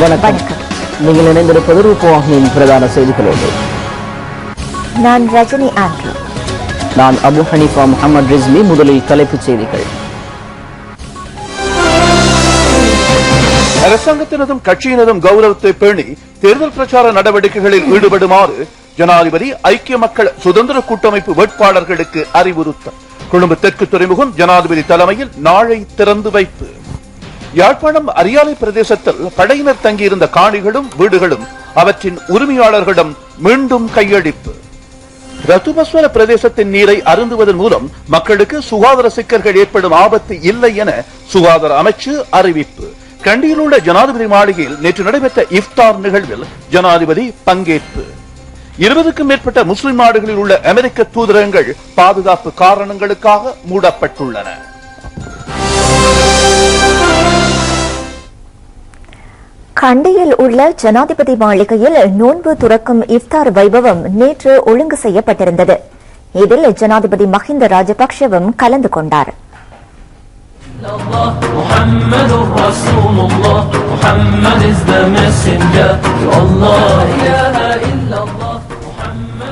வணக்கம். நீங்கள் இணைந்திருப்பது ரூபவாகினியின் பிரதான செய்திகளோடு. நான் ரஜினி ஆண்ட்ரூ. நான் அபு ஹனீஃபா முகமது ரிஸ்மி. முதலில் தலைப்புச் செய்திகள். அரசாங்கத்தினதும் கட்சியினதும் கௌரவத்தை பேணி தேர்தல் பிரச்சார நடவடிக்கைகளில் ஈடுபடுமாறு ஜனாதிபதி ஐக்கிய மக்கள் சுதந்திர கூட்டமைப்பு வேட்பாளர்களுக்கு அறிவுறுத்தல். கொழும்பு தெற்கு துறைமுகம் ஜனாதிபதி தலைமையில் நாளை திறந்து வைப்பு. யாழ்ப்பாணம் அரியாலை பிரதேசத்தில் படையினர் தங்கியிருந்த காணிகளும் வீடுகளும் அவற்றின் உரிமையாளர்களிடம் மீண்டும் கையளிப்பு. ரத்துபஸ்வர பிரதேசத்தின் நீரை அருந்துவதன் மூலம் மக்களுக்கு சுகாதார சிக்கல்கள் ஏற்படும் ஆபத்து இல்லை என சுகாதார அமைச்சு அறிவிப்பு. கண்டியில் உள்ள ஜனாதிபதி மாளிகையில் நேற்று நடைபெற்ற இஃப்தார் நிகழ்வில் ஜனாதிபதி பங்கேற்பு. 20க்கும் மேற்பட்ட முஸ்லிம் நாடுகளில் உள்ள அமெரிக்க தூதரகங்கள் பாதுகாப்பு காரணங்களுக்காக மூடப்பட்டுள்ளன. கண்டியில் உள்ள ஜனாதிபதி மாளிகையில் நோன்பு துறக்கும் இஃப்தார் வைபவம் நேற்று ஒழுங்கு செய்யப்பட்டிருந்தது. இதில் ஜனாதிபதி மஹிந்த ராஜபக்ஷவும் கலந்து கொண்டார்.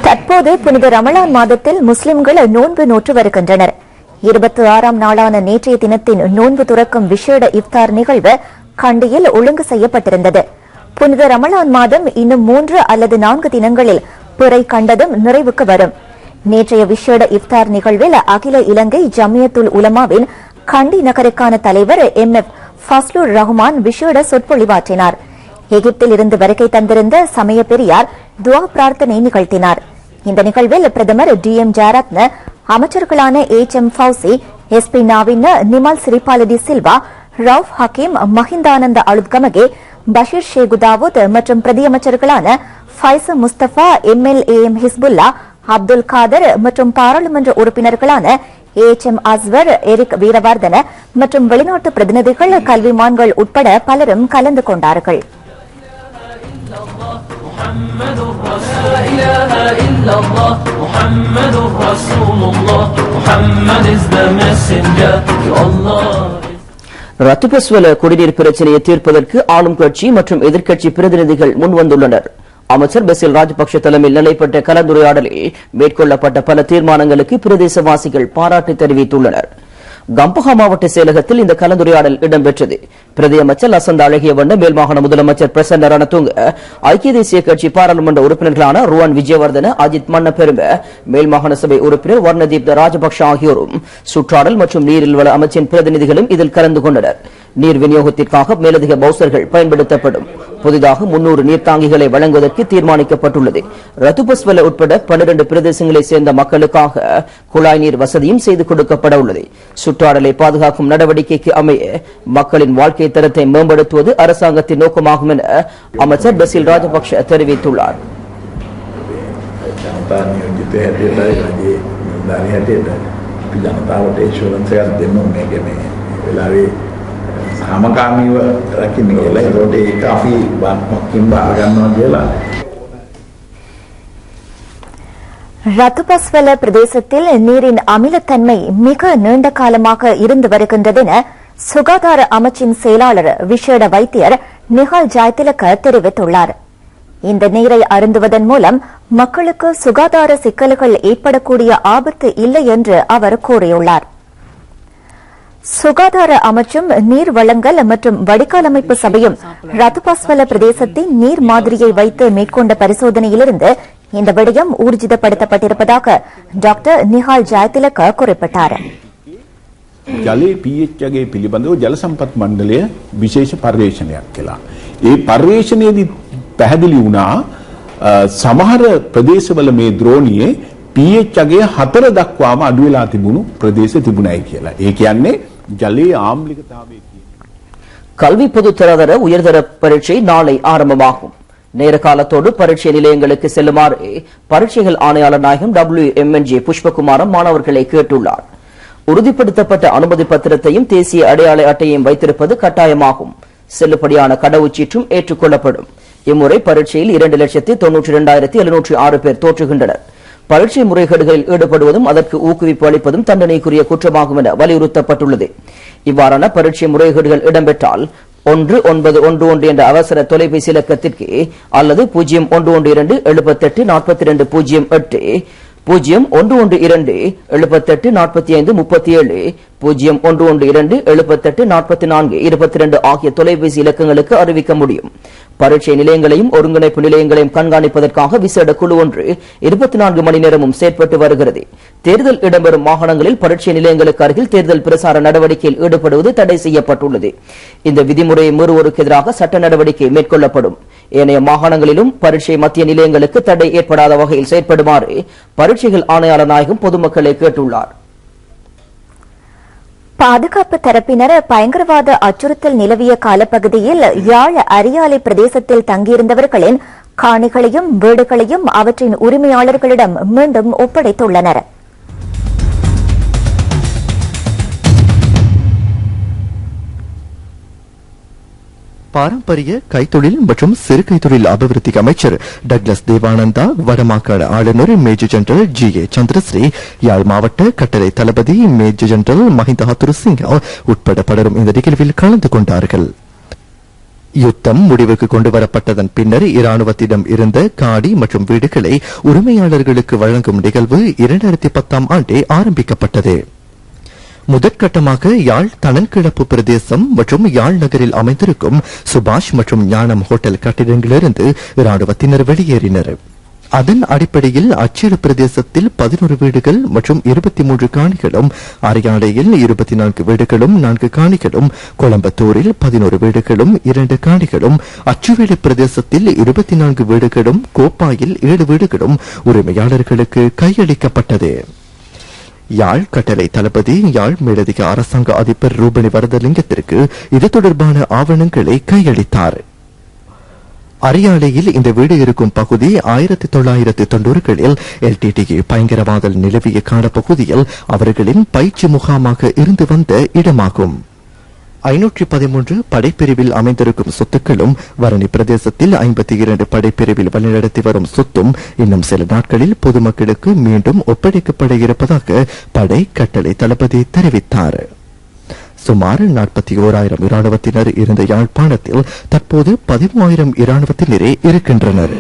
தற்போது புனித ரமலான் மாதத்தில் முஸ்லிம்கள் நோன்பு நோற்று வருகின்றனர். 26ஆம் நாளான நேற்றைய தினத்தின் நோன்பு துறக்கும் விசேட இஃப்தார் நிகழ்வு கண்டியில் ஒழுங்கு செய்யப்பட்டிருந்தது. புனித ரமலான் மாதம் இன்னும் 3 அல்லது 4 தினங்களில் பிறை கண்டதும் நிறைவுக்கு வரும். நேற்றைய விசேட இஃப்தார் நிகழ்வில் அகில இலங்கை ஜமியத்துல் உலமாவின் கண்டி நகருக்கான தலைவர் MF ஃபஸ்லுர் ரஹ்மான் விசேட சொற்பொழிவாற்றினார். எகிப்தில் இருந்து வருகை தந்திருந்த சமய பெரியார் துவா பிரார்த்தனை நிகழ்த்தினார். இந்த நிகழ்வில் பிரதமர் DM ஜாரத்ன, அமைச்சர்களான HM ஃபவுசி, SP நாவின் நிமல் சிரிபாலடி சில்வா, ரவுப் ஹக்கீம், மஹிந்தானந்த அலுத்கமகே, பஷீர் ஷேகு தாவூத் மற்றும் பிரதியமைச்சர்களான ஃபைச முஸ்தபா, MLAM ஹிஸ்புல்லா, அப்துல் காதர் மற்றும் பாராளுமன்ற உறுப்பினர்களான HM அஸ்வர், எரிக் வீரவர்தன மற்றும் வெளிநாட்டு பிரதிநிதிகள், கல்விமான்கள் உட்பட பலரும் கலந்து கொண்டார்கள். ரத்துபஸ்வல குடிநீர் பிரச்சினையை தீர்ப்பதற்கு ஆளும் கட்சி மற்றும் எதிர்க்கட்சி பிரதிநிதிகள் முன்வந்துள்ளனர். அமைச்சர் பெசில் ராஜபக்ஷ தலைமையில் நடைபெற்ற கலந்துரையாடலில் மேற்கொள்ளப்பட்ட பல தீர்மானங்களுக்கு பிரதேசவாசிகள் பாராட்டு தெரிவித்துள்ளனர். கம்பஹா மாவட்ட செயலகத்தில் இந்த கலந்துரையாடல் இடம்பெற்றது. பிரதி அமைச்சர் லசந்த அழகியவண்ண, மேல்மாகாண முதலமைச்சர் பிரசன்ன ரணதுங்க, ஐக்கிய தேசிய கட்சி பாராளுமன்ற உறுப்பினர்களான ருவான் விஜயவர்தன, அஜித் மன்ன பெரும, மேல்மாகாண சபை உறுப்பினர் வர்ணதீப் ராஜபக்ஷ ஆகியோரும், சுற்றாடல் மற்றும் நீரில் வள அமைச்சின் பிரதிநிதிகளும் இதில் கலந்து கொண்டனர். நீர் விநியோகத்திற்காக மேலதிக பவுசர்கள் பயன்படுத்தப்படும். புதிதாக 300 நீர்த்தாங்கிகளை வழங்குவதற்கு தீர்மானிக்கப்பட்டுள்ளது. ரத்துபஸ்வல உட்பட 12 பிரதேசங்களைச் சேர்ந்த மக்களுக்காக குழாய் நீர் வசதியும் செய்து கொடுக்கப்பட உள்ளது. சுற்றாடலை பாதுகாக்கும் நடவடிக்கைக்கு அமைய மக்களின் வாழ்க்கை தரத்தை மேம்படுத்துவது அரசாங்கத்தின் நோக்கமாகும் என அமைச்சர் பெசில் ராஜபக்ஷ தெரிவித்துள்ளார். සමකාමීව රකින්න කියලා ඒකට ඒක අපි වක්කින් බාර ගන්නවා කියලා. ரத்துபஸ்வல பிரதேசத்தில் நீரின் அமிலத்தன்மை மிக நீண்ட காலமாக இருந்து வருகின்றது என சுகாதார அமைச்சின் செயலாளர் விசேட வைத்தியர் நிஹால் ஜாய்திலக தெரிவித்துள்ளார். இந்த நீரை அருந்துவதன் மூலம் மக்களுக்கு சுகாதார சிக்கல்கள் ஏற்படக்கூடிய ஆபத்து இல்லை என்று அவர் கூறியுள்ளார். சுகாதார அமைச்சும் நீர் வழங்கல் மற்றும் வடிகால் அமைப்பு சபையும் ரத்துபஸ்வல பிரதேசத்தின் நீர் மாதிரியை வைத்து மேற்கொண்ட பரிசோதனையிலிருந்து இந்த விடயம் ஊர்ஜிதப்படுத்தப்பட்டிருப்பதாக டாக்டர் நிஹால் ஜாய்திலக குறிப்பிட்டார். ජලයේ pH යගේ පිළිබඳව ජල සම්පත් මණ්ඩලය විශේෂ පර්යේෂණයක් කළා. ඒ පර්යේෂණයේදී පැහැදිලි වුණා සමහර ප්‍රදේශවල මේ ද්‍රෝණියේ pH යගේ 4 දක්වාම අඩු වෙලා තිබුණු ප්‍රදේශ තිබුණයි කියලා. ඒ කියන්නේ ජලයේ ආම්ලිකතාවය கல்வி பொதுத்தராதர உயர்தர பரீட்சை நாளை ஆரம்பமாகும். நேர காலத்தோடு பரீட்சை நிலையங்களுக்கு செல்லுமாறு பரீட்சைகள் ஆணையாளர் நாயகம் WMNJ புஷ்பகுமாரம் மாணவர்களை கேட்டுள்ளார். உறுதிப்படுத்தப்பட்ட அனுமதி பத்திரத்தையும் தேசிய அடையாள அட்டையையும் வைத்திருப்பது கட்டாயமாகும். செல்லுபடியான கடவுச்சீற்றும் ஏற்றுக்கொள்ளப்படும். இம்முறை பரீட்சையில் 2,92,706 பேர் தோற்றுகின்றனர். பரீட்சை முறைகேடுகளில் ஈடுபடுவதும் அதற்கு ஊக்குவிப்பு அளிப்பதும் தண்டனைக்குரிய குற்றமாகும் என வலியுறுத்தப்பட்டுள்ளது. இவ்வாறான பரீட்சை முறைகேடுகள் இடம்பெற்றால் 1911 என்ற அவசர தொலைபேசி இலக்கத்திற்கு அல்லது 0112 78 42 08 0112 78 45 37 0112 78 44 22 ஆகிய தொலைபேசி இலக்கங்களுக்கு அறிவிக்க முடியும். பரீட்சை நிலையங்களையும் ஒருங்கிணைப்பு நிலையங்களையும் கண்காணிப்பதற்காக விசேட குழு ஒன்று 24 மணி நேரமும் செயற்பட்டு வருகிறது. தேர்தல் இடம்பெறும் மாகாணங்களில் பரீட்சை நிலையங்களுக்கு அருகில் தேர்தல் பிரசார நடவடிக்கையில் ஈடுபடுவது தடை செய்யப்பட்டுள்ளது. இந்த விதிமுறையை மீறுவோருக்கு எதிராக சட்ட நடவடிக்கை மேற்கொள்ளப்படும். ஏனைய மாகாணங்களிலும் பரீட்சை மத்திய நிலையங்களுக்கு தடை ஏற்படாத வகையில் செயற்படுமாறு பரீட்சைகள் ஆணையாளர் நாயகம் பொதுமக்களை கேட்டுள்ளார். பாதுகாப்பு தரப்பினர் பயங்கரவாத அச்சுறுத்தல் நிலவிய காலப்பகுதியில் யாழ் அரியாலை பிரதேசத்தில் தங்கியிருந்தவர்களின் காணிகளையும் வீடுகளையும் அவற்றின் உரிமையாளர்களிடம் மீண்டும் ஒப்படைத்துள்ளனர். பாரம்பரிய கைத்தொழில் மற்றும் சிறு கைத்தொழில் அபிவிருத்தி அமைச்சர் டக்ளஸ் தேவானந்தா, வடமாகாண ஆளுநர் மேஜர் ஜெனரல் ஜி.ஏ. சந்திரஸ்ரீ, யாழ் மாவட்ட கட்டளை தளபதி மேஜர் ஜெனரல் மஹிந்த ஹத்துருசிங்க உட்பட பலரும் இந்த நிகழ்வில் கலந்து கொண்டார்கள். யுத்தம் முடிவுக்கு கொண்டுவரப்பட்டதன் பின்னர் இராணுவத்திடம் இருந்த காணி மற்றும் வீடுகளை உரிமையாளர்களுக்கு வழங்கும் நிகழ்வு 2010ஆம் ஆண்டே ஆரம்பிக்கப்பட்டது. முதற்கட்டமாக யாழ் தனன்கிழப்பு பிரதேசம் மற்றும் யாழ் நகரில் அமைந்திருக்கும் சுபாஷ் மற்றும் ஞானம் ஹோட்டல் கட்டிடங்களிலிருந்து இராணுவத்தினர் வெளியேறினர். அதன் அடிப்படையில் அச்சிறு பிரதேசத்தில் 11 வீடுகள் மற்றும் 23 காணிகளும், அரியாலையில் 24 வீடுகளும் 4 காணிகளும், கொளம்பத்தூரில் 11 வீடுகளும் 2 காணிகளும், அச்சுவேலி பிரதேசத்தில் 24 வீடுகளும், கோப்பாயில் 7 வீடுகளும் உரிமையாளர்களுக்கு கையளிக்கப்பட்டது. யாழ் கட்டளை தளபதி யாழ் மேலதிக அரசாங்க அதிபர் ரூபனி வரதலிங்கத்திற்கு இது தொடர்பான ஆவணங்களை கையளித்தார். அரியாலையில் இந்த வீடு இருக்கும் பகுதி 1990களில் எல்டிடிஇ பயங்கரவாத நிலவிய காலப்பகுதியில் அவர்களின் பயிற்சி முகாமாக இருந்து வந்த இடமாகும். 513 படைப்பிரிவில் அமைந்திருக்கும் சொத்துக்களும், வரணி பிரதேசத்தில் 52 படைப்பிரிவில் வழிநடத்தி வரும் சொத்தும் இன்னும் சில நாட்களில் பொதுமக்களுக்கு மீண்டும் ஒப்படைக்கப்பட இருப்பதாக படை கட்டளை தளபதி தெரிவித்தார். சுமார் 41,000 இராணுவத்தினர் இருந்த யாழ்ப்பாணத்தில் தற்போது 13,000 இராணுவத்தினரே இருக்கின்றனர்.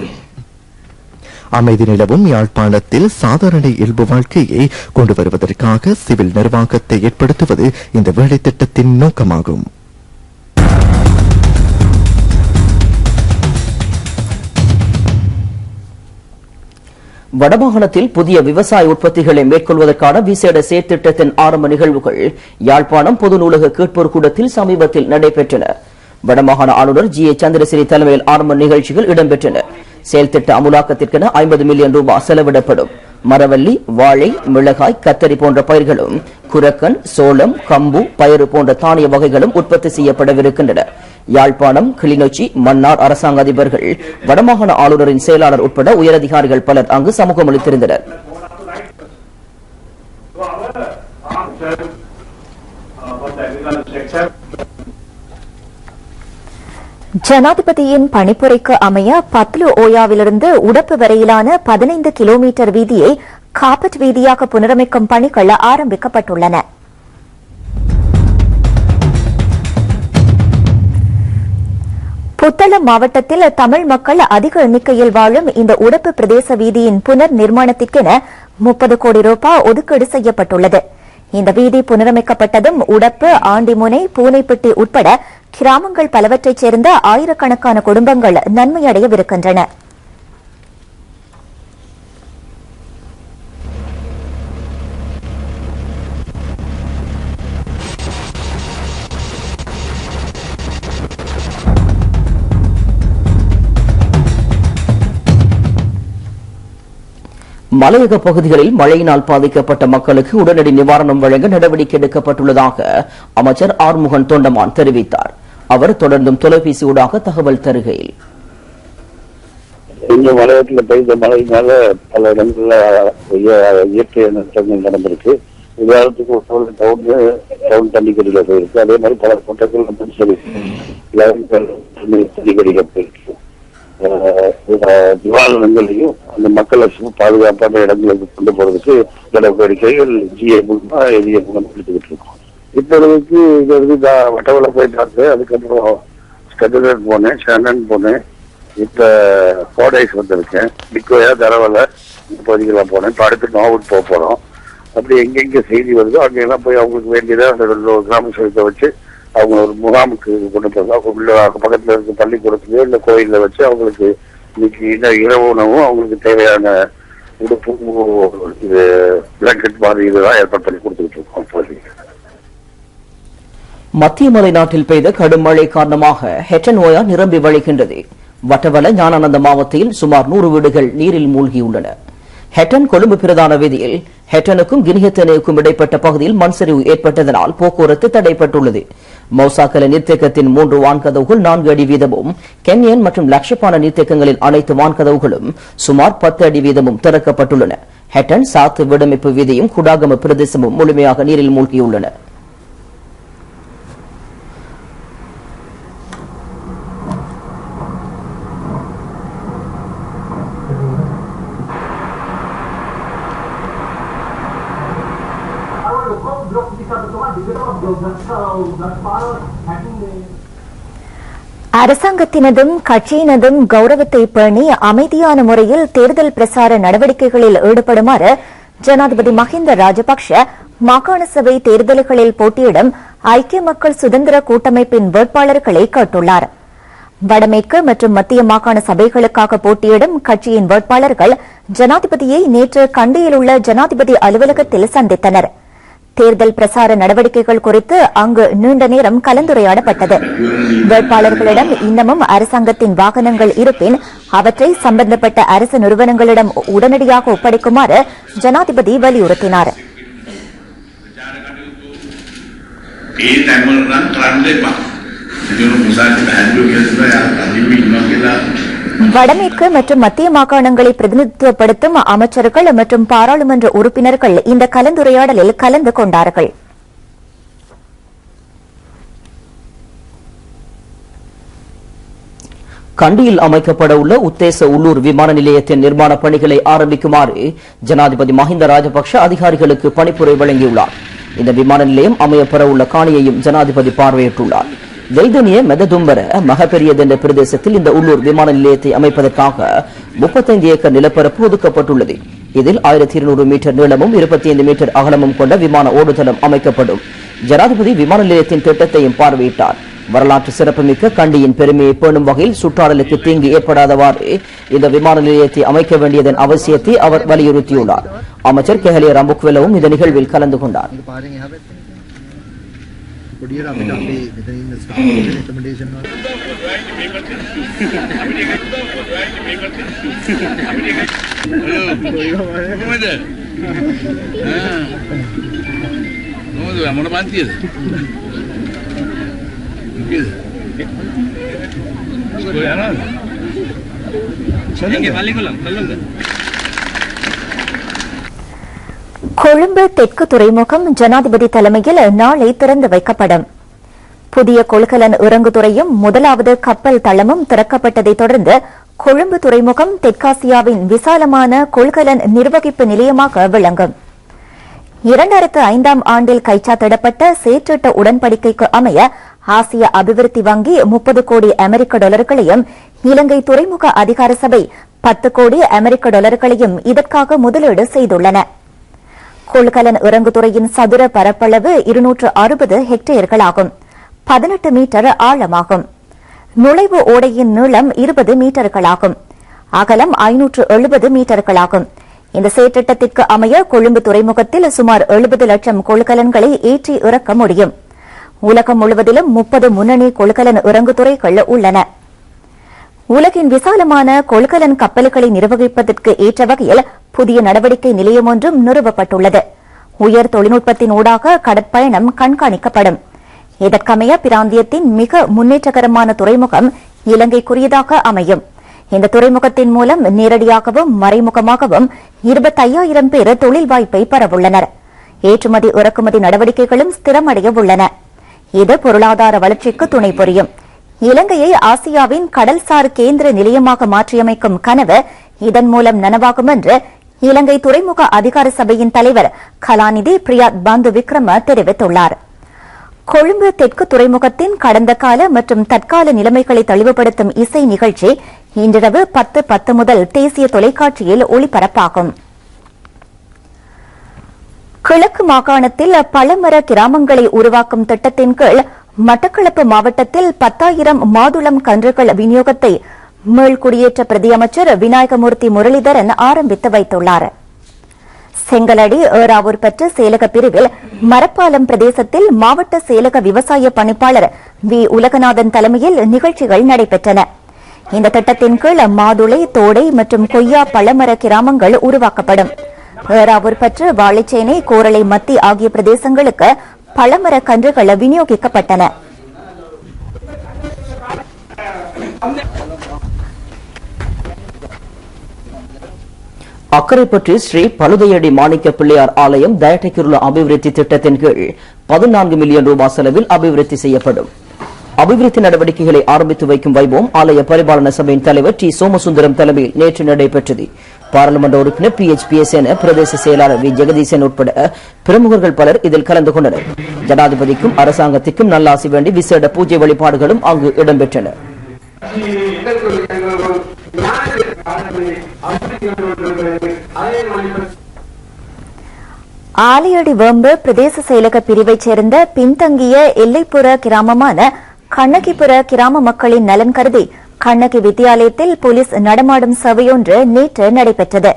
அமைதி நிலவும் யாழ்ப்பாணத்தில் சாதாரண இயல்பு வாழ்க்கையை கொண்டு வருவதற்காக சிவில் நிர்வாகத்தை ஏற்படுத்துவது இந்த வேலை திட்டத்தின் நோக்கமாகும். வடமாகாணத்தில் புதிய விவசாய உற்பத்திகளை மேற்கொள்வதற்கான விசேட செயற்திட்டத்தின் ஆரம்ப நிகழ்வுகள் யாழ்ப்பாணம் பொது நூலக கேட்போர் கூடத்தில் சமீபத்தில் நடைபெற்றன. வடமாகாண ஆளுநர் ஜி.ஏ. சந்திரஸ்ரீ தலைமையில் ஆரம்ப நிகழ்ச்சிகள் இடம்பெற்றன. செயல்திட்ட அமுலாக்கத்திற்கென 50 மில்லியன் ரூபாய் செலவிடப்படும். மரவள்ளி, வாழை, மிளகாய், கத்தரி போன்ற பயிர்களும், குரக்கன், சோளம், கம்பு, பயறு போன்ற தானிய வகைகளும் உற்பத்தி செய்யப்படவிருக்கின்றன. யாழ்ப்பாணம், கிளிநொச்சி, மன்னார் அரசாங்க அதிபர்கள், வடமாகாண ஆளுநரின் செயலாளர் உட்பட உயரதிகாரிகள் பலர் அங்கு சமூகமளித்திருந்தனர். ஜனாதிபதியின் பணிப்புரைக்கு அமைய பத்லு ஓயாவிலிருந்து உடப்பு வரையிலான 15 கிலோமீட்டர் வீதியை காப்பட் வீதியாக புனரமைக்கும் பணிகள் ஆரம்பிக்கப்பட்டுள்ளன. புத்தளம் மாவட்டத்தில் தமிழ் மக்கள் அதிக எண்ணிக்கையில் வாழும் இந்த உடப்பு பிரதேச வீதியின் புனர் நிர்மாணத்திற்கென 30 கோடி ரூபாய் ஒதுக்கீடு செய்யப்பட்டுள்ளது. இந்த வீதி புனரமைக்கப்பட்டதும் உடப்பு, ஆண்டிமுனை, பூனைப்பட்டி உட்பட கிராமங்கள் பலவற்றைச் சேர்ந்த ஆயிரக்கணக்கான குடும்பங்கள் நன்மையடையவிருக்கின்றன. மலையக பகுதிகளில் மழையினால் பாதிக்கப்பட்ட மக்களுக்கு உடனடி நிவாரணம் வழங்க நடவடிக்கை எடுக்கப்பட்டுள்ளதாக அமைச்சர் ஆறுமுகன் தொண்டமான் தெரிவித்தார். அவர் தொடர்ந்தும் தொலைபேசி ஊடாக தகவல் தருகையில், இங்க மலையகத்துல பெய்த மழையினால பல இடங்கள்ல இயற்கை நஷ்டங்கள் நடந்திருக்கு. உதாரணத்துக்கு டவுன் தண்ணிக்கடியில போயிருக்கு. அதே மாதிரி பல கோட்டைகள் தண்ணிக்கடியில போயிருக்கு. நிவாரணங்களையும் அந்த மக்களை பாதுகாப்பான இடங்களுக்கு கொண்டு போறதுக்கு நடவடிக்கைகள் ஜிஏ மூலமா எதிய மூலம் எடுத்துக்கிட்டு இருக்கோம். இப்பொழுதுக்கு இது வட்டவளை போயிட்டாங்க. அதுக்கப்புறம் ஸ்கெட்யூலர் போனேன், ஷேனன் போனேன், இப்ப கோடைஸ் வந்திருக்கேன், பிக்கோயா தரவலை பகுதிகளாக போனேன். இப்போ அடுத்து நாவூர் போக போறோம். அப்படி எங்கெங்க செய்தி வருதோ அங்கெல்லாம் போய் அவங்களுக்கு வேண்டியதை அந்த கிராம சபையை வச்சு அவங்க ஒரு முகாமுக்கு கொண்டு போகிறோம். உள்ள பக்கத்துல இருக்க பள்ளிக்கூடத்துலயோ இல்லை கோயிலில் வச்சு அவங்களுக்கு இன்னைக்கு இரவு உணவும் அவங்களுக்கு தேவையான உடுப்பு, இது பிளாங்கெட் மாதிரி இதெல்லாம் ஏற்பாடு பண்ணி கொடுத்துக்கிட்டு இருக்கோம். மத்திய மலை நாட்டில் பெய்த கடும் மழை காரணமாக ஹெட்டன் ஓயா நிரம்பி வழிகின்றது. வட்டவல ஞானானந்த மாவட்டத்தில் சுமார் 100 வீடுகள் நீரில் மூழ்கியுள்ளன. ஹெட்டன் கொழும்பு பிரதான வீதியில் ஹெட்டனுக்கும் கினிஹத்தனுக்கும் இடைப்பட்ட பகுதியில் மண் சரிவு ஏற்பட்டதனால் போக்குவரத்து தடைப்பட்டுள்ளது. மௌசாக்கல நீர்த்தேக்கத்தின் 3 வான்கதவுகள் 4 அடி வீதமும், கென்யன் மற்றும் லட்சப்பான நீர்த்தேக்கங்களின் அனைத்து வான்கதவுகளும் சுமார் 10 அடி வீதமும் திறக்கப்பட்டுள்ளன. ஹெட்டன் சாத்து விடமைப்பு வீதியும் குடாகம பிரதேசமும் முழுமையாக நீரில் மூழ்கியுள்ளன. அரசாங்கத்தினதும் கட்சியினதும் கௌரவத்தை பேணி அமைதியான முறையில் தேர்தல் பிரசார நடவடிக்கைகளில் ஈடுபடுமாறு ஜனாதிபதி மஹிந்த ராஜபக்ஷ மாகாண சபை தேர்தல்களில் போட்டியிடும் ஐக்கிய மக்கள் சுதந்திர கூட்டமைப்பின் வேட்பாளர்களை கேட்டுள்ளார். வடமேற்கு மற்றும் மத்திய மாகாண சபைகளுக்காக போட்டியிடும் கட்சியின் வேட்பாளர்கள் ஜனாதிபதியை நேற்று கண்டியில் உள்ள ஜனாதிபதி அலுவலகத்தில் சந்தித்தனர். தேர்தல் பிரசார நடவடிக்கைகள் குறித்து அங்கு நீண்ட நேரம் கலந்துரையாடப்பட்டது. வேட்பாளர்களிடம் இன்னமும் அரசாங்கத்தின் வாகனங்கள் இருப்பின் அவற்றை சம்பந்தப்பட்ட அரசு நிறுவனங்களிடம் உடனடியாக ஒப்படைக்குமாறு ஜனாதிபதி வலியுறுத்தினார். வடமேற்கு மற்றும் மத்திய மாகாணங்களை பிரதிநிதித்துவப்படுத்தும் அமைச்சர்கள் மற்றும் பாராளுமன்ற உறுப்பினர்கள் இந்த கலந்துரையாடலில் கலந்து கொண்டார்கள். கண்டியில் அமைக்கப்பட உள்ள உத்தேச உள்ளூர் விமான நிலையத்தின் நிர்மாண பணிகளை ஆரம்பிக்குமாறு ஜனாதிபதி மஹிந்த ராஜபக்ஷ அதிகாரிகளுக்கு பணிப்புரை வழங்கியுள்ளார். இந்த விமான நிலையம் அமையப்பெற உள்ள காணியையும் ஜனாதிபதி பார்வையிட்டுள்ளார். வெல்தனிய மெததும்பர மகப்பெரியது என்ற பிரதேசத்தில் இந்த உள்ளூர் விமான நிலையத்தை அமைப்பதற்காக 35 ஏக்கர் நிலப்பரப்பு ஒதுக்கப்பட்டுள்ளது. இதில் 1200 மீட்டர் நீளமும் 25 மீட்டர் அகலமும் கொண்ட விமான ஓடுதளம் அமைக்கப்படும். ஜனாதிபதி விமான நிலையத்தின் திட்டத்தையும் பார்வையிட்டார். வரலாற்று சிறப்புமிக்க கண்டியின் பெருமையை பேணும் வகையில் சுற்றாடலுக்கு தீங்கு ஏற்படாதவாறு இந்த விமான நிலையத்தை அமைக்க வேண்டியதன் அவசியத்தை அவர் வலியுறுத்தியுள்ளார். அமைச்சர் கெஹலிய ரம்புக்வெலவும் இந்த நிகழ்வில் கலந்து கொண்டார். கொழும்பு தெற்கு துறைமுகம் ஜனாதிபதி தலைமையில் நாளை திறந்து வைக்கப்படும். புதிய கொள்கலன் இறங்குதுறையும் முதலாவது கப்பல் தளமும் திறக்கப்பட்டதைத் தொடர்ந்து கொழும்பு துறைமுகம் தெற்காசியாவின் விசாலமான கொள்கலன் நிர்வகிப்பு நிலையமாக விளங்கும். 2005ஆம் ஆண்டில் கைச்சாத்திடப்பட்ட சேற்றிட்ட உடன்படிக்கைக்கு அமைய ஆசிய அபிவிருத்தி வங்கி 30 கோடி அமெரிக்க டாலர்களையும் இலங்கை துறைமுக அதிகார சபை 10 கோடி அமெரிக்க டாலர்களையும் இதற்காக முதலீடு செய்துள்ளன. கொள்கலன் இறங்குதுறையின் சதுர பரப்பளவு 260 ஹெக்டேர்களாகும். 18 மீட்டர் ஆழமாகும். நுழைவு ஓடையின் நீளம் 20 மீட்டர்களாகும். அகலம் 570 மீட்டர்களாகும். இந்த செயற்றிட்டத்திற்கு அமைய கொழும்பு துறைமுகத்தில் சுமார் 70 லட்சம் கொள்கலன்களை ஏற்றி இறக்க முடியும். உலகம் முழுவதிலும் 30 முன்னணி கொள்கலன் இறங்குதுறைகள் உள்ளன. உலகின் விசாலமான கொள்கலன் கப்பல்களை நிர்வகிப்பதற்கு ஏற்ற வகையில் புதிய நடவடிக்கை நிலையம் ஒன்றும் நிறுவப்பட்டுள்ளது. உயர் தொழில்நுட்பத்தின் ஊடாக கடற்பயணம் கண்காணிக்கப்படும். இதற்கமைய பிராந்தியத்தின் மிக முன்னேற்றகரமான துறைமுகம் இலங்கைக்குரியதாக அமையும். இந்த துறைமுகத்தின் மூலம் நேரடியாகவும் மறைமுகமாகவும் 25,000 பேர் தொழில் வாய்ப்பை பெறவுள்ளனர். ஏற்றுமதி இறக்குமதி நடவடிக்கைகளும் ஸ்திரமடைய உள்ளன. இது பொருளாதார வளர்ச்சிக்கு துணை புரியும். இலங்கையை ஆசியாவின் கடல்சார் கேந்திர நிலையமாக மாற்றியமைக்கும் கனவு இதன் மூலம் நனவாகும் என்று இலங்கை துறைமுக அதிகார சபையின் தலைவர் கலாநிதி பிரியாத் பாந்து விக்ரம தெரிவித்துள்ளார். கொழும்பு தெற்கு துறைமுகத்தின் கடந்த கால மற்றும் தற்கால நிலைமைகளை தெளிவுபடுத்தும் இசை நிகழ்ச்சி இன்றிரவு 10:10 முதல் தேசிய தொலைக்காட்சியில் ஒளிபரப்பாகும். கிழக்கு மாகாணத்தில் பழமர கிராமங்களை உருவாக்கும் திட்டத்தின் கீழ் மட்டக்களப்பு மாவட்டத்தில் 10,000 மாதுளம் கன்றுகள் விநியோகத்தை மீள்குடியேற்ற பிரதியமைச்சர் விநாயகமூர்த்தி முரளிதரன் ஆரம்பித்து வைத்துள்ளார். செங்கலடி ஏறாவூர் பெற்ற செயலக பிரிவில் மரப்பாலம் பிரதேசத்தில் மாவட்ட செயலக விவசாய பணிப்பாளர் வி உலகநாதன் தலைமையில் நிகழ்ச்சிகள் நடைபெற்றன. இந்த திட்டத்தின் கீழ் மாதுளை, தோடை மற்றும் கொய்யா பழமர கிராமங்கள் உருவாக்கப்படும். ஏறாவூர் பெற்ற வாழைச்சேனை, கோரளை மத்தி ஆகிய பிரதேசங்களுக்கு பழமர கன்றுகள் விநியோகிக்கப்பட்டன. அக்கரைப்பற்று ஸ்ரீ பழுதையடி மாணிக்க பிள்ளையார் ஆலயம் தயட்டைக்குருள அபிவிருத்தி திட்டத்தின் கீழ் 14 மில்லியன் ரூபாய் செலவில் அபிவிருத்தி செய்யப்படும். அபிவிருத்தி நடவடிக்கைகளை ஆரம்பித்து வைக்கும் வைபவம் ஆலய பரிபாலன சபையின் தலைவர் டி சோமசுந்தரம் தலைமையில் நேற்று நடைபெற்றது. பாராளுமன்ற உறுப்பினர் PHPS என பிரதேச செயலாளர் வி ஜெகதீசன் உட்பட பிரமுகர்கள் பலர் இதில் கலந்து கொண்டனர். ஜனாதிபதிக்கும் அரசாங்கத்திற்கும் நல்லாசி வேண்டி விசேட பூஜை வழிபாடுகளும் அங்கு இடம்பெற்றன. ஆலையடி வேம்பு பிரதேச செயலக பிரிவைச் சேர்ந்த பின்தங்கிய எல்லைப்புற கிராமமான கண்ணகிபுர கிராம மக்களின் நலன் கருதி கண்ணகி வித்தியாலயத்தில் போலீஸ் நடமாடும் சபையொன்று நேற்று நடைபெற்றது.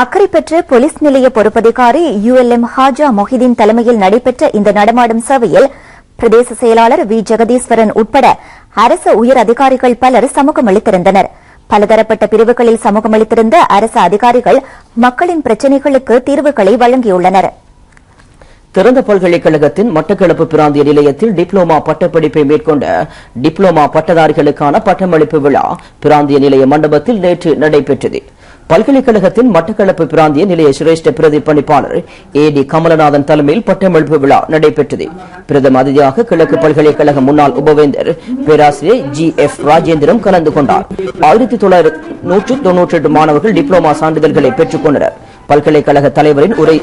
அக்கரைப்பற்று போலீஸ் நிலைய பொறுப்பதிகாரி ULM ஹாஜா மொஹிதீன் தலைமையில் நடைபெற்ற இந்த நடமாடும் சபையில் பிரதேச செயலாளர் வி ஜெகதீஸ்வரன் உட்பட அரசு உயர் அதிகாரிகள் பலர் சமூகமளித்திருந்தனர். பலதரப்பட்ட பிரிவுகளில் சமூகமளித்திருந்த அரசு அதிகாரிகள் மக்களின் பிரச்சினைகளுக்கு தீர்வுகளை வழங்கியுள்ளனர். திறந்த பல்கலைக்கழகத்தின் மட்டக்களப்பு பிராந்திய நிலையத்தில் டிப்ளோமா பட்டப்படிப்பை மேற்கொண்ட டிப்ளோமா பட்டதாரிகளுக்கான பட்டமளிப்பு விழா பிராந்திய நிலைய மண்டபத்தில் நேற்று நடைபெற்றது. பல்கலைக்கழகத்தின் மட்டக்களப்பு பிராந்திய நிலைய சிரேஷ்ட பிரதி பணிப்பாளர் AD கமலநாதன் தலைமையில் பட்டமளிப்பு விழா நடைபெற்றது. பிரதம அதிதியாக கிழக்கு பல்கலைக்கழக முன்னாள் உபவேந்தர் பேராசிரியர் GF ராஜேந்திரம் கலந்து கொண்டார். 1998 மாணவர்கள் டிப்ளோமா சான்றிதழ்களை பெற்றுக் கொண்டனர். பல்கலைக்கழக தலைவரின் உரை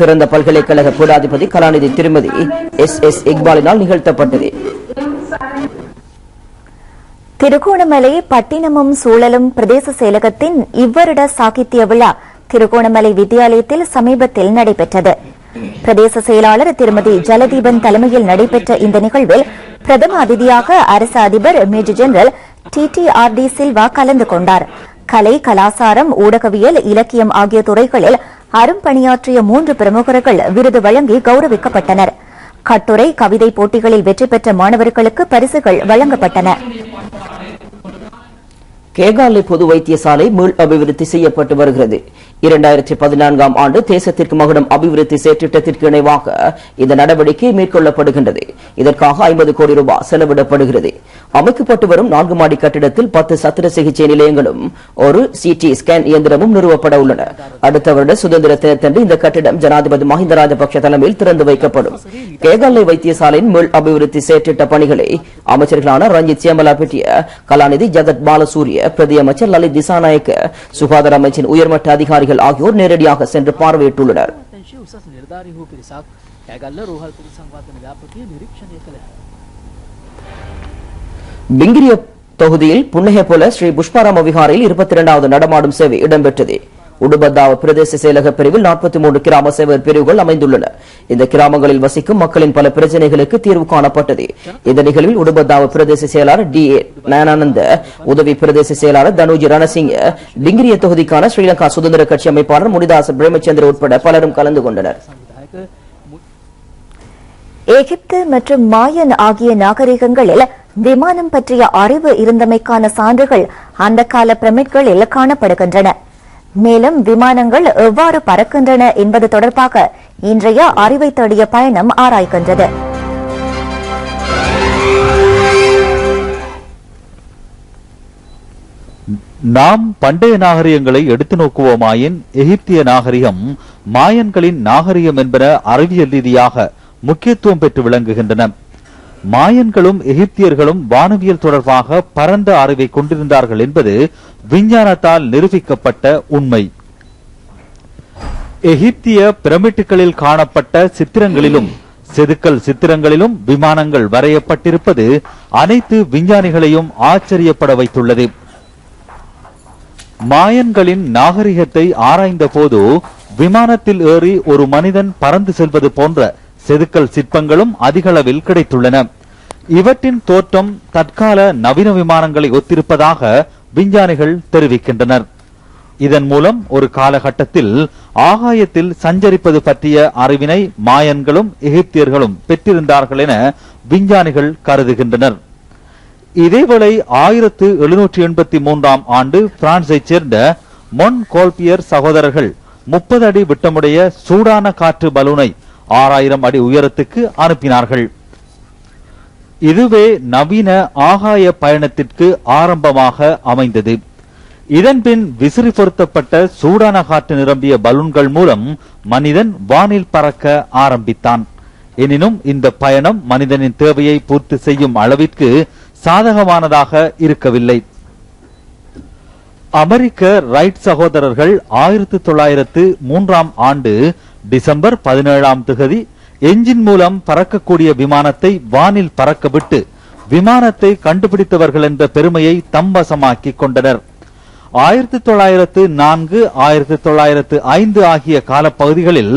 திறந்த பல்கலைக்கழக பீடாதிபதி கலாநிதி திருமதி SS இக்பாலினால் நிகழ்த்தப்பட்டது. திருகோணமலை பட்டினமும் சூழலும் பிரதேச செயலகத்தின் இவ்வருட சாகித்ய விழா திருகோணமலை வித்தியாலயத்தில் சமீபத்தில் நடைபெற்றது. பிரதேச செயலாளர் திருமதி ஜலதீபன் தலைமையில் நடைபெற்ற இந்த நிகழ்வில் பிரதம அதிதியாக அரசு அதிபர் மேஜர் ஜெனரல் TTRD சில்வா கலந்து கொண்டார். கலை, கலாசாரம், ஊடகவியல், இலக்கியம் ஆகிய துறைகளில் அரும்பணியாற்றிய 3 பிரமுகர்கள் விருது வழங்கி கௌரவிக்கப்பட்டனர். கட்டுரை, கவிதை போட்டிகளில் வெற்றி பெற்ற மாணவர்களுக்கு பரிசுகள் வழங்கப்பட்டன. கேகாலை பொது வைத்தியசாலை மீள் அபிவிருத்தி செய்யப்பட்டு வருகிறது. 2014ஆம் ஆண்டு தேசத்திற்கு மகுடம் அபிவிருத்தி செயற்றிட்டத்திற்கு இணைவாக இந்த நடவடிக்கை மேற்கொள்ளப்படுகின்றது. இதற்காக 50 கோடி ரூபாய் செலவிடப்படுகிறது. அமைக்கப்பட்டு வரும் 4 மாடி கட்டிடத்தில் 10 சத்திர சிகிச்சை நிலையங்களும் ஒரு CT ஸ்கேன் இயந்திரமும் நிறுவப்பட உள்ளன. அடுத்த வருட சுதந்திர தினத்தன்று இந்த கட்டிடம் ஜனாதிபதி மஹிந்த ராஜபக்ஷ தலைமையில் திறந்து வைக்கப்படும். கேகாலை வைத்தியசாலையின் மீள் அபிவிருத்தி செயற்றிட்ட பணிகளை அமைச்சர்களான ரஞ்சித் சியம்பலாபிட்டிய, கலாநிதி ஜகத் பாலசூரிய, பிரதி அமைச்சர் லலித் திசாநாயக்க, சுகாதார அமைச்சின் உயர்மட்ட அதிகாரிகள் ஆகியோர் நேரடியாக சென்று பார்வையிட்டுள்ளனர். பிங்கிரிய தொகுதியில் புன்னகேபொல ஸ்ரீ புஷ்பாராம விகாரையில் 22வது நடமாடும் சேவை இடம்பெற்றது. உடுபத்தாவ பிரதேச செயலக பிரிவில் 43 கிராம சேவகர் பிரிவுகள் அமைந்துள்ளன. இந்த கிராமங்களில் வசிக்கும் மக்களின் பல பிரச்சனைகளுக்கு தீர்வு காணப்பட்டது. இந்த நிகழ்வில் உடுபத்தாவ பிரதேச செயலாளர் DA நயனானந்த, உதவி பிரதேச செயலாளர் தனுஜி ரணசிங்க, பிங்கிரிய தொகுதிக்கான ஸ்ரீலங்கா சுதந்திர கட்சி அமைப்பாளர் முனிதாச பிரேமச்சந்திர உட்பட பலரும் கலந்து கொண்டனர். எகிப்து மற்றும் மாயன் ஆகிய நாகரிகங்களில் விமானம் பற்றிய அறிவு இருந்தமைக்கான சான்றுகள் அந்த கால பிரமிட்களில் காணப்படுகின்றன. மேலும் விமானங்கள் எவ்வாறு பறக்கின்றன என்பது தொடர்பாக இன்றைய அறிவை தேடிய பயணம் ஆராய்கின்றது. நாம் பண்டைய நாகரிகங்களை எடுத்து நோக்குவோமாயின் எகிப்திய நாகரிகம் மாயன்களின் நாகரிகம் என்பன அறிவியல் ரீதியாக முக்கியத்துவம் பெற்று விளங்குகின்றன. மாயன்களும் எகிப்தியர்களும் வானவியல் தொடர்பாக பரந்த அறிவை கொண்டிருந்தார்கள் என்பது விஞ்ஞானத்தால் நிரூபிக்கப்பட்ட உண்மை. எகிப்திய பிரமிட்டுகளில் காணப்பட்ட சித்திரங்களிலும் செதுக்கல் சித்திரங்களிலும் விமானங்கள் வரையப்பட்டிருப்பது அனைத்து விஞ்ஞானிகளையும் ஆச்சரியப்பட வைத்துள்ளது. மாயன்களின் நாகரிகத்தை ஆராய்ந்த போது விமானத்தில் ஏறி ஒரு மனிதன் பறந்து செல்வது போன்ற செதுக்கல் சிற்பங்களும் அதிகளவில் கிடைத்துள்ளன. இவற்றின் தோற்றம் தற்கால நவீன விமானங்களை ஒத்திருப்பதாக விஞ்ஞானிகள் தெரிவிக்கின்றனர். இதன் மூலம் ஒரு காலகட்டத்தில் ஆகாயத்தில் சஞ்சரிப்பது பற்றிய அறிவினை மாயன்களும் எகிப்தியர்களும் பெற்றிருந்தார்கள் என விஞ்ஞானிகள் கருதுகின்றனர். இதேவேளை 1783 ஆண்டு பிரான்சைச் சேர்ந்த மொன் கோல்பியர் சகோதரர்கள் 30 அடி விட்டமுடைய சூடான காற்று பலூனை 6000 அடி உயரத்துக்கு அனுப்பினார்கள். இதுவே நவீன ஆகாய பயணத்திற்கு ஆரம்பமாக அமைந்தது. இதன்பின் விசிறி பொருத்தப்பட்ட சூடான காற்று நிரம்பிய பலூன்கள் மூலம் மனிதன் வானில் பறக்க ஆரம்பித்தான். எனினும் இந்த பயணம் மனிதனின் தேவையை பூர்த்தி செய்யும் அளவிற்கு சாதகமானதாக இருக்கவில்லை. அமெரிக்க ரைட் சகோதரர்கள் 1903 ஆண்டு டிசம்பர் 17 என்ஜின் மூலம் பறக்கக்கூடிய விமானத்தை வானில் பறக்கவிட்டு விமானத்தை கண்டுபிடித்தவர்கள் என்ற பெருமையை தம்வசமாக்கிக் கொண்டனர். 1904, 1905 ஆகிய காலப்பகுதிகளில்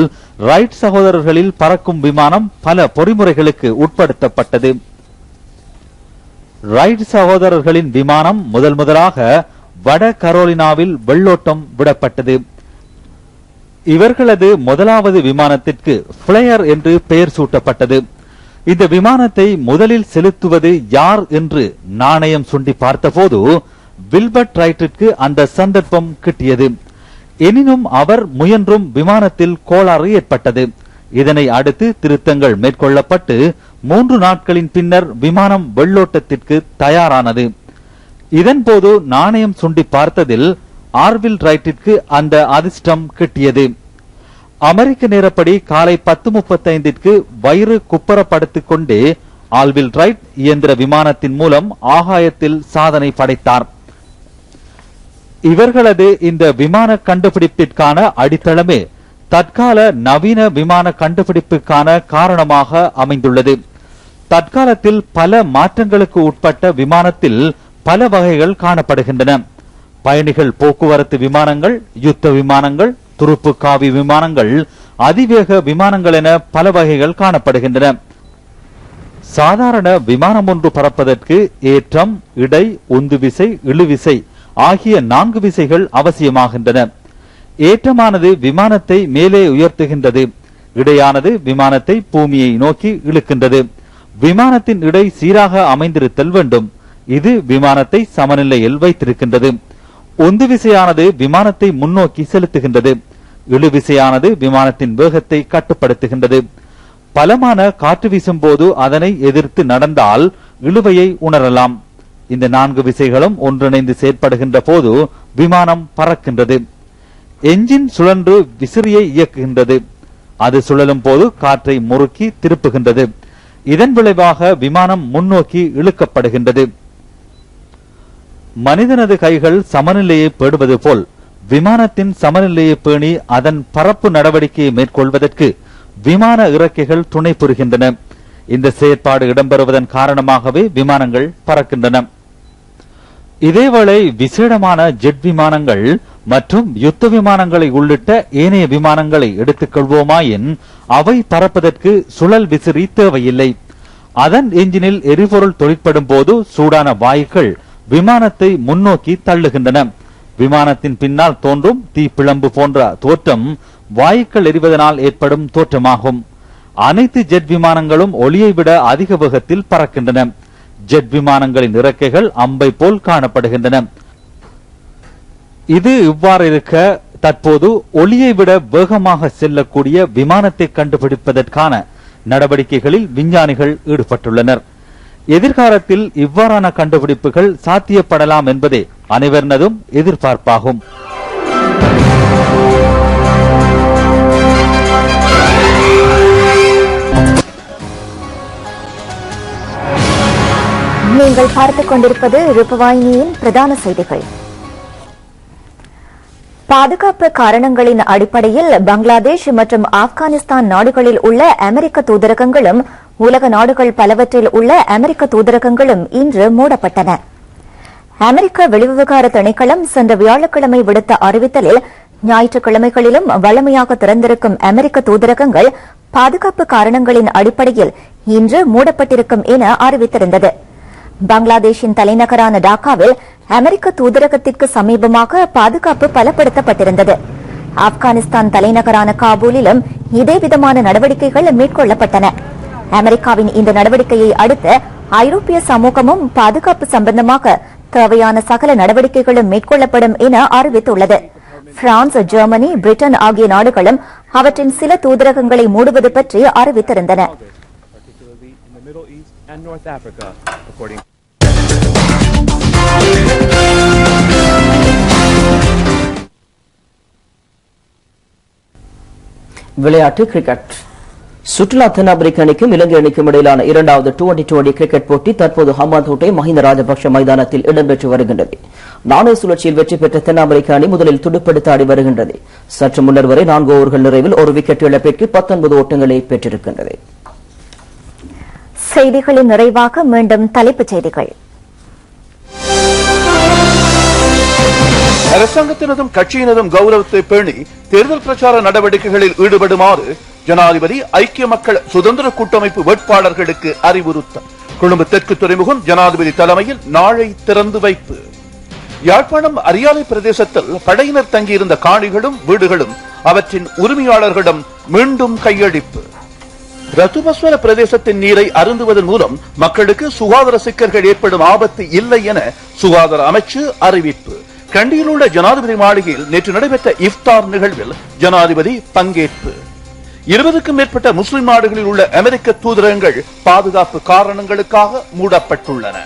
ரைட் சகோதரர்களில் பறக்கும் விமானம் பல பொறிமுறைகளுக்கு உட்படுத்தப்பட்டது. ரைட் சகோதரர்களின் விமானம் முதலாக வட கரோலினாவில் வெள்ளோட்டம் விடப்பட்டது. இவர்களது முதலாவது விமானத்திற்கு பிளேயர் என்று பெயர் சூட்டப்பட்டது. இந்த விமானத்தை முதலில் செலுத்துவது யார் என்று நாணயம் சுண்டி பார்த்தபோது வில்பர்ட் ரைட்டிற்கு அந்த சந்தர்ப்பம் கிட்டியது. எனினும் அவர் முயன்றும் விமானத்தில் கோளாறு ஏற்பட்டது. இதனை அடுத்து திருத்தங்கள் மேற்கொள்ளப்பட்டு 3 நாட்களின் பின்னர் விமானம் வெள்ளோட்டத்திற்கு தயாரானது. இதன்போது நாணயம் சுண்டி பார்த்ததில் ஆர்வில் ரைட்டிற்கு அந்த அதிர்ஷ்டம் கிட்டியது. அமெரிக்க நேரப்படி காலை 10:35 வயிறு குப்பரப்படுத்திக் கொண்டே ஆல்வில் ரைட் இயந்திர விமானத்தின் மூலம் ஆகாயத்தில் சாதனை படைத்தார். இவர்களது இந்த விமான கண்டுபிடிப்பிற்கான அடித்தளமே தற்கால நவீன விமான கண்டுபிடிப்புக்கான காரணமாக அமைந்துள்ளது. தற்காலத்தில் பல மாற்றங்களுக்கு உட்பட்ட விமானத்தில் பல வகைகள் காணப்படுகின்றன. பயணிகள் போக்குவரத்து விமானங்கள், யுத்த விமானங்கள், துருப்பு காவி விமானங்கள், அதிவேக விமானங்கள் என பல வகைகள் காணப்படுகின்றன. சாதாரண விமானம் ஒன்று பறப்பதற்கு ஏற்றம், இடை, உந்துவிசை, இழுவிசை ஆகிய 4 விசைகள் அவசியமாகின்றன. ஏற்றமானது விமானத்தை மேலே உயர்த்துகின்றது. இடையானது விமானத்தை பூமியை நோக்கி இழுக்கின்றது. விமானத்தின் இடை சீராக அமைந்திருத்தல் வேண்டும். இது விமானத்தை சமநிலையில் வைத்திருக்கின்றது. உந்து விசையானது விமானத்தை முன்னோக்கி செலுத்துகின்றது. இழுவிசையானது விமானத்தின் வேகத்தை கட்டுப்படுத்துகின்றது. பலமான காற்று வீசும் போது அதனை எதிர்த்து நடந்தால் இழுவையை உணரலாம். இந்த 4 விசைகளும் ஒன்றிணைந்து செயற்படுகின்ற போது விமானம் பறக்கின்றது. என்ஜின் சுழன்று விசிறியை இயக்குகின்றது. அது சுழலும் போது காற்றை முறுக்கி திருப்புகின்றது. இதன் விளைவாக விமானம் முன்னோக்கி இழுக்கப்படுகின்றது. மனிதனது கைகள் சமநிலையை பேணுவது போல் விமானத்தின் சமநிலையை பேணி அதன் பறப்பு நடவடிக்கையை மேற்கொள்வதற்கு விமான இறக்கைகள் துணை புரிகின்றன. இந்த செயற்பாடு இடம்பெறுவதன் காரணமாகவே விமானங்கள் பறக்கின்றன. இதேவேளை விசேடமான ஜெட் விமானங்கள் மற்றும் யுத்த விமானங்களை உள்ளிட்ட ஏனைய விமானங்களை எடுத்துக் கொள்வோமாயின் அவை பறப்பதற்கு சுழல் விசிறி தேவையில்லை. அதன் என்ஜினில் எரிபொருள் தொழிற்படும் போது சூடான வாயுக்கள் விமானத்தை முன்னோக்கி தள்ளுகின்றன. விமானத்தின் பின்னால் தோன்றும் தீப்பிழம்பு போன்ற தோற்றம் வாயுக்கள் எரிவதனால் ஏற்படும் தோற்றமாகும். அனைத்து ஜெட் விமானங்களும் ஒளியை விட அதிக வேகத்தில் பறக்கின்றன. ஜெட் விமானங்களின் இறக்கைகள் அம்பை போல் காணப்படுகின்றன. இது இவ்வாறு இருக்க தற்போது ஒளியை விட வேகமாக செல்லக்கூடிய விமானத்தை கண்டுபிடிப்பதற்கான நடவடிக்கைகளில் விஞ்ஞானிகள் ஈடுபட்டுள்ளனர். எதிர்காலத்தில் இவ்வாறான கண்டுபிடிப்புகள் சாத்தியப்படலாம் என்பதே அனைவரினதும் எதிர்பார்ப்பாகும். நீங்கள் பார்த்துக் கொண்டிருப்பது ரூபவாயினியின் பிரதான செய்திகள். பாதுகாப்பு காரணங்களின் அடிப்படையில் பங்களாதேஷ் மற்றும் ஆப்கானிஸ்தான் நாடுகளில் உள்ள அமெரிக்க தூதரகங்களும் உலக நாடுகள் பலவற்றில் உள்ள அமெரிக்க தூதரகங்களும் இன்று மூடப்பட்டன. அமெரிக்க வெளிவிவகார திணைக்களம் சென்ற வியாழக்கிழமை விடுத்த அறிவித்தலில் ஞாயிற்றுக்கிழமைகளிலும் வழமையாக திறந்திருக்கும் அமெரிக்க தூதரகங்கள் பாதுகாப்பு காரணங்களின் அடிப்படையில் இன்று மூடப்பட்டிருக்கும் என அறிவித்திருந்தது. பங்களாதேஷின் தலைநகரான டாக்காவில் அமெரிக்க தூதரகத்திற்கு சமீபமாக பாதுகாப்பு பலப்படுத்தப்பட்டிருந்தது. ஆப்கானிஸ்தான் தலைநகரான காபூலிலும் இதேவிதமான நடவடிக்கைகள் மேற்கொள்ளப்பட்டன. அமெரிக்காவின் இந்த நடவடிக்கையை அடுத்து ஐரோப்பிய சமூகமும் பாதுகாப்பு சம்பந்தமாக தேவையான சகல நடவடிக்கைகளும் மேற்கொள்ளப்படும் என அறிவித்துள்ளது. பிரான்ஸ், ஜெர்மனி, பிரிட்டன் ஆகிய நாடுகளும் அவற்றின் சில தூதரகங்களை மூடுவது பற்றி அறிவித்திருந்தன. விளையாட்டு கிரிக்கெட். சுற்றுலா தென்னாப்பிரிக்க அணிக்கும் இலங்கை அணிக்கும் இடையிலான இரண்டாவது டுவெண்டி கிரிக்கெட் போட்டி தற்போது ஹம்பாந்தோட்டை மஹிந்த ராஜபக்ஷ மைதானத்தில் இடம்பெற்று வருகின்றது. நாணய சுழற்சியில் வெற்றி பெற்ற தென்னாப்பிரிக்க அணி முதலில் துடுப்படுத்த ஆடி வருகின்றது. சற்று முன்னர் வரை 4 ஓவர்கள் நிறைவில் ஒரு விக்கெட் இழப்பிற்கு 19 ஓட்டங்களை பெற்றிருக்கின்றது. செய்திகளின் நிறைவாக மீண்டும் தலைப்புச் செய்திகள். அரசாங்கத்தினதும் கட்சியினதும் கௌரவத்தை பேணி தேர்தல் பிரச்சார நடவடிக்கைகளில் ஈடுபடுமாறு ஜனாதிபதி ஐக்கிய மக்கள் சுதந்திர கூட்டமைப்பு வேட்பாளர்களுக்கு அறிவுறுத்தல். கொழும்பு தெற்கு துறைமுகம் ஜனாதிபதி தலைமையில் நாளை திறந்து வைப்பு. யாழ்ப்பாணம் அரியாலை பிரதேசத்தில் படையினர் தங்கியிருந்த காணிகளும் வீடுகளும் அவற்றின் உரிமையாளர்களிடம் மீண்டும் கையளிப்பு. ரத்துபஸ்வர பிரதேசத்தின் நீரை அருந்துவதன் மூலம் மக்களுக்கு சுகாதார சிக்கல்கள் ஏற்படும் ஆபத்து இல்லை என சுகாதார அமைச்சு அறிவிப்பு. கண்டியில் உள்ள ஜனாதிபதி மாளிகையில் நேற்று நடைபெற்ற இஃப்தார் நிகழ்வில் ஜனாதிபதி பங்கேற்பு. 20க்கும் மேற்பட்ட முஸ்லிம் நாடுகளில் உள்ள அமெரிக்க தூதரகங்கள் பாதுகாப்பு காரணங்களுக்காக மூடப்பட்டுள்ளன.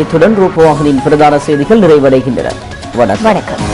இத்துடன் ரூபவாகினின் பிரதான செய்திகள் நிறைவடைகின்றன. வணக்கம்.